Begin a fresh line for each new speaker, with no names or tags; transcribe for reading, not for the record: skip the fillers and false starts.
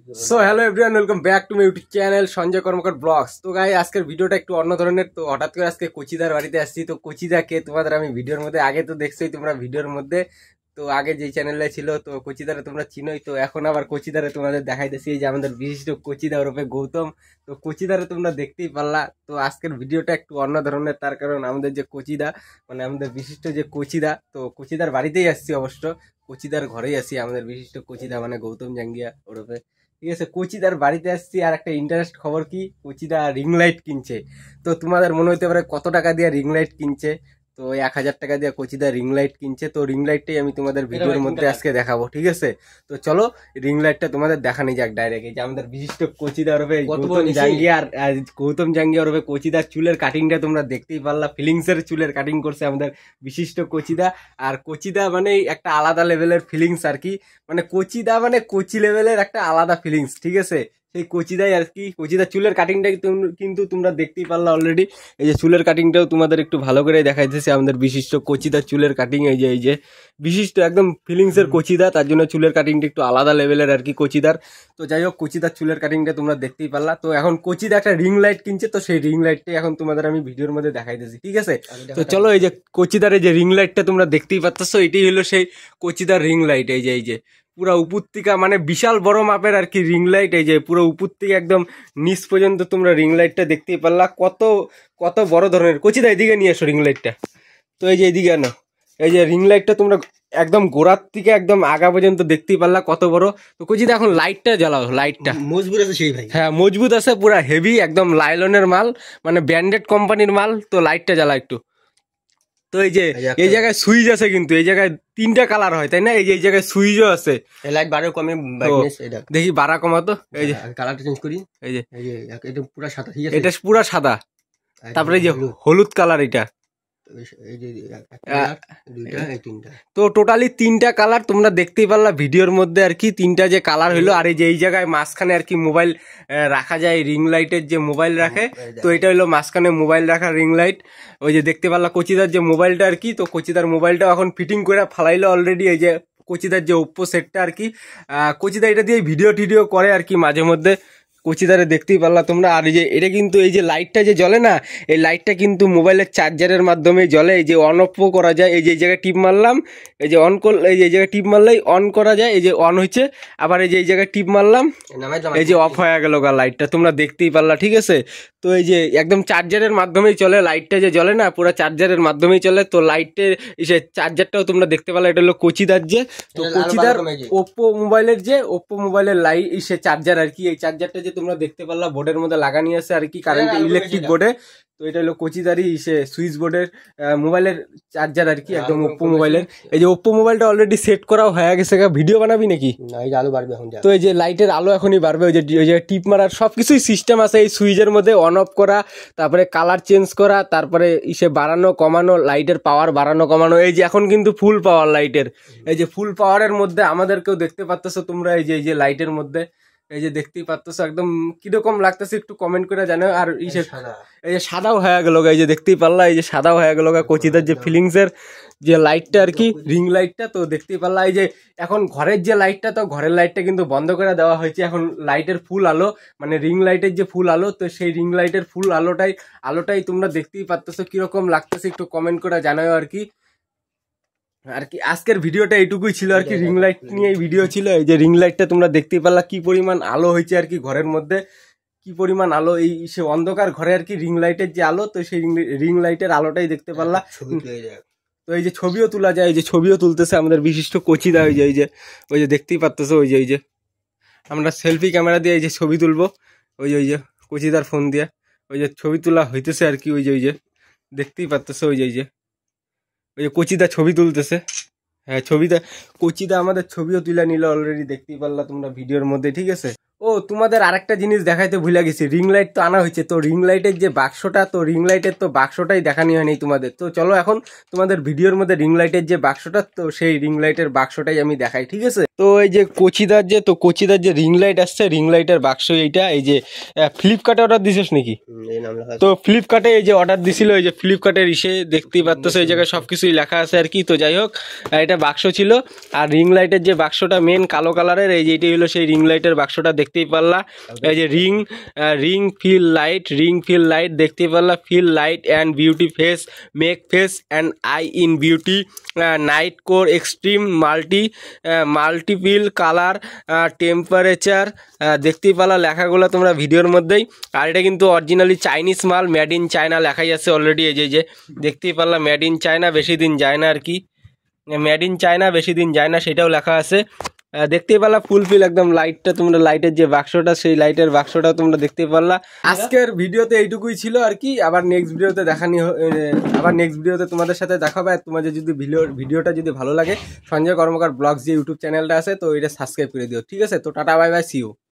So hello everyone, welcome back to my YouTube channel Sanjay Karmakar blogs. তো guy আজকের ভিডিওটা একটু অন্য ধরনের। তো হঠাৎ করে আজকে কচিদার বাড়িতে আসছি। তো কচিদাকে তোমাদের আমি ভিডিওর মধ্যে আগে তো দেখছোই তোমরা ভিডিওর মধ্যে। তো আগে যে চ্যানেলে ছিল তো কচিদারে তোমরা চিনোই। তো এখন আবার কচিদারে তোমাদের দেখাইতেছি, এই যে আমাদের বিশিষ্ট কচিদা ওরফে গৌতম। তো কচিদারে তোমরা দেখতেই পারলা। তো আজকের ভিডিওটা একটু অন্য ধরনের, তার কারণ আমাদের যে কচিদা মানে আমাদের বিশিষ্ট যে কচিদা, তো কচিদার বাড়িতেই আসছি, অবশ্য কচিদার ঘরেই আসি। আমাদের বিশিষ্ট কচিদা মানে গৌতম জাঙ্গিয়া ওরফে, ঠিক আছে। কোচিদার বাড়িতে আসছি। আর একটা ইন্টারেস্ট খবর কি, কোচিদা রিং লাইট কিনছে। তো তোমাদের মনে হতে পারে কত টাকা দিয়ে রিং লাইট কিনছে। তো 1000 টাকা দিয়ে কোচিদা রিং লাইট কিনছে। তো রিং লাইটটাই আমি তোমাদের ভিডিওর মধ্যে আজকে দেখাবো, ঠিক আছে। তো চলো রিং লাইটটা তোমাদের দেখানি যাক ডাইরেক্ট। এই যে আমাদের বিশিষ্ট কোচিদা ওরফে গৌতম জাঙ্গিয়া, আর গৌতম জাঙ্গিয়া ওরফে কোচিদার চুলের কাটিংটা তোমরা দেখতেই পারলা। ফিলিংসের চুলের কাটিং করছে আমাদের বিশিষ্ট কোচিদা। আর কোচিদা মানে একটা আলাদা লেভেলের ফিলিংস আর কি, মানে কোচিদা মানে কোচি লেভেলের একটা আলাদা ফিলিংস, ঠিক আছে। সেই কোচিদাই আর কি। কোচিদার চুলের কাটিংটা কিন্তু তোমরা দেখতেই পারলা অলরেডি। এই যে চুলের কাটিংটাও তোমাদের একটু ভালো করে দেখাইতেছে আমাদের বিশিষ্ট কোচিদার চুলের কাটিং। এই যে বিশিষ্ট একদম ফিলিংস এর কোচিদা, তার জন্য চুলের কাটিংটা একটু আলাদা লেভেলের আর কি কোচিদার। তো যাই হোক, কোচিদার চুলের কাটিংটা তোমরা দেখতেই পারলা। তো এখন কোচিদা একটা রিং লাইট কিনছে। তো সেই রিং লাইটটাই এখন তোমাদের আমি ভিডিওর মধ্যে দেখাইতেছি, ঠিক আছে। তো চলো, এই যে কোচিদার এই যে রিং লাইটটা তোমরা দেখতেই পাচ্ছ, এটাই হলো সেই কোচিদার রিং লাইট। এই যে পুরো উপর থেকে মানে বিশাল বড় মাপের আর কি রিং লাইট। এই যে পুরো উপর থেকে একদম নিচ পর্যন্ত তোমরা রিং লাইটটা দেখতেই পারলা। কত কত বড় ধরনের। কোচিদা এদিকে নিয়ে এসো রিং লাইটটা। তো এই যে এদিকে আনো। এই যে রিং লাইটটা তোমরা একদম গোড়ার থেকে একদম আগা পর্যন্ত দেখতেই পারলা কত বড়। তো কোচিদা এখন লাইটটা জ্বালাও। লাইটটা
মজবুত আছে সেই ভাই?
হ্যাঁ মজবুত আছে, পুরা হেভি, একদম লাইলনের মাল, মানে ব্র্যান্ডেড কোম্পানির মাল। তো লাইটটা জ্বালা একটু। তো এই যে এই জায়গায় সুইচ আছে, কিন্তু এই জায়গায় 3টা কালার হয়, তাই না। এই যে এই জায়গায় সুইচও আছে।
লাইট বাড়াও কমে ব্রাইটনেস এটা
দেখি বাড়া কমা তো। এই যে
কালারটা চেঞ্জ করি।
এই যে
এটা পুরো সাদা, ঠিক আছে।
এটা পুরো সাদা। তারপরে এই যে হলুদ কালার এটা।
এই যে দুইটা এই তিনটা,
তো টোটালি 3টা কালার তোমরা দেখতেই পারলা ভিডিওর মধ্যে আর কি। 3টা যে কালার হইলো। আর এই যে এই জায়গায় মাঝখানে আর কি মোবাইল রাখা যায়, রিং লাইটের যে মোবাইল রাখে, তো এটা হলো মাঝখানে মোবাইল রাখা রিং লাইট। ওই যে দেখতে পারলা কোচিদার যে মোবাইলটা আর কি। তো কোচিদার মোবাইলটা এখন ফিটিং করে ফালাইলো অলরেডি। এই যে কোচিদার যে ওপ্পো সেটটা আর কি, কোচিদা এটা দিয়ে ভিডিও টিডিও করে আর কি মাঝে মধ্যে। কোচিদারে দেখতেই পারলা তোমরা। আর এই যে এটা কিন্তু এই যে লাইটটা যে জ্বলে না, এই লাইটটা কিন্তু মোবাইলের চার্জারের মাধ্যমে জ্বলে। এই যে অন অফও করা যায়। এই যে এই জায়গায় টিপ মারলাম, এই যে অন করলে, এই যে এই জায়গায় টিপ মারলেই অন করা যায়। এই যে অন হয়েছে। আবার এই যে এই জায়গায় টিপ মারলাম, এই যে অফ হয়ে গেল লাইটটা, তোমরা দেখতেই পারলা, ঠিক আছে। তো এই যে একদম চার্জারের মাধ্যমেই চলে লাইটটা, যে জ্বলে না পুরো চার্জারের মাধ্যমেই চলে। তো লাইটের চার্জারটাও তোমরা দেখতে পারলা। এটা হলো কোচিদার যে, তো কোচিদার ওপ্পো মোবাইলের লাইট চার্জার আর কি। এই চার্জারটা যে তোমরা দেখতে পারলা বোর্ডের মধ্যে লাগানি আছে আর কি, কারেন্ট ইলেকট্রিক বোর্ডে। তো এটা হলো কোচিদারই সুইচ বোর্ডের মোবাইলের চার্জার আর কি, একদম ওপ্পো মোবাইলের। এই যে ওপ্পো মোবাইলটা অলরেডি সেট করাও হয়ে গেছে। ভিডিও বানাবি নাকি?
আলো বাড়বে এখন।
তো এই যে লাইটের আলো এখনই বাড়বে। ওই যে টিপ মারার সবকিছুই সিস্টেম আছে এই সুইচের মধ্যে। অন অফ করা, তারপরে কালার চেঞ্জ করা, তারপরে বাড়ানো কমানো, লাইটের পাওয়ার বাড়ানো কমানো। এই যে এখন কিন্তু ফুল পাওয়ার লাইটের। এই যে ফুল পাওয়ারের মধ্যে আমাদেরকেও দেখতে পাচ্তেছো তোমরা। এই যে লাইটের মধ্যে এই যে দেখতেই পাচ্ছ একদম কিরকম লাগতেছে একটু কমেন্ট করে জানো। আর এই যে সাদাও হয়ে গেল, এই যে দেখতেই পারলা, এই যে সাদাও হয়ে গেল কোচিদার যে ফিলিংস এর যে লাইটটা আর কি, রিং লাইটটা। তো দেখতেই পারলা এই যে এখন ঘরের যে লাইটটা, তো ঘরের লাইটটা কিন্তু বন্ধ করে দেওয়া হয়েছে। এখন লাইটের ফুল আলো, মানে রিং লাইটের যে ফুল আলো, তো সেই রিং লাইটের ফুল আলোটাই তোমরা দেখতেই পাচ্ছ কিরকম লাগতেছে একটু কমেন্ট করে জানাও আর কি। আজকের ভিডিওটা এইটুকুই ছিল আর কি, রিং লাইট নিয়ে ভিডিও ছিল। এই যে রিং লাইটটা তোমরা দেখতেই পারলা কি পরিমাণ আলো হয়েছে আর কি ঘরের মধ্যে, কি পরিমাণ আলো। এই অন্ধকার ঘরে আর কি রিং লাইটের যে আলো, তো সেই রিং লাইটের আলোটাই দেখতে পারলা। তো এই যে ছবিও তোলা যায়, এই যে ছবিও তুলতেছে আমাদের বিশিষ্ট কোচিদা। ওই যে দেখতেই পারতেছো, ওই যে আমরা সেলফি ক্যামেরা দিয়ে এই যে ছবি তুলবো। ওই যে কোচিদার ফোন দিয়ে ওই যে ছবি তোলা হইতেছে আর কি। ওই যে দেখতেই পারতেছো, ওই যে কোচিদা ছবি তুলতেছে। হ্যাঁ কোচিদা আমাদের ছবিও তুলে নিল অলরেডি, দেখতেই পারলা তোমরা ভিডিওর মধ্যে, ঠিক আছে। ও তোমাদের আরেকটা জিনিস দেখাইতে ভুলে গেছি, রিং লাইট তো আনা হয়েছে। তো রিং লাইটের যে বাক্সটা, তো রিং লাইটের তো বাক্সটাই দেখানি হয়নি তোমাদের। তো চলো এখন তোমাদের ভিডিওর মধ্যে রিং লাইটের যে বাক্সটা, তো সেই রিং লাইটের বাক্সটাই আমি দেখাই, ঠিক আছে। তো এই যে কোচিদার যে রিং লাইট আসছে, রিং লাইটের বাক্স এইটা, এই যে ফ্লিপকার্টে অর্ডার দিছিস নাকি?
এই নাম লেখা
তো ফ্লিপকার্টে এই যে অর্ডার দিছিল, এই যে ফ্লিপকার্টের ইসে দেখতেই পাচ্ছ এই জায়গায় সবকিছুই লেখা আছে আর কি। তো যাই হোক, এটা বাক্স ছিল। আর রিং লাইটের যে বাক্সটা মেন কালো কালারের, এই যে এটাই হলো সেই রিং লাইটের বাক্সটা, দেখতেই পারলা। এই যে রিং ফিল লাইট দেখতেই পারলা। Fill light and beauty face, make face and eye in beauty, night core extreme multiple colour temperature, দেখতেই পারলা লেখাগুলো তোমরা ভিডিওর মধ্যেই। আর এটা কিন্তু অরিজিনালি চাইনিজ মাল, মেড ইন চায়না লেখাই আছে অলরেডি। এই যে দেখতেই পারলাম মেড ইন চায়না, বেশি দিন যায় না আর কি, মেড ইন চায়না বেশি দিন যায় না সেটাও লেখা আছে। দেখতেই পারলা ফুলফিল একদম লাইটটা, তোমরা লাইটের যে বাক্সটা, সেই লাইটের বাক্সটাও তোমরা দেখতেই পারলা। আজকের ভিডিওতে এইটুকুই ছিল আর কি। আবার নেক্সট ভিডিওতে তোমাদের সাথে দেখাবে। আর তোমাদের যদি ভিডিওটা যদি ভালো লাগে, সঞ্জয় কর্মকার ব্লগস যে ইউটিউব চ্যানেলটা আছে, তো এটা সাবস্ক্রাইব করে দিও, ঠিক আছে? তো tata bye bye, see you.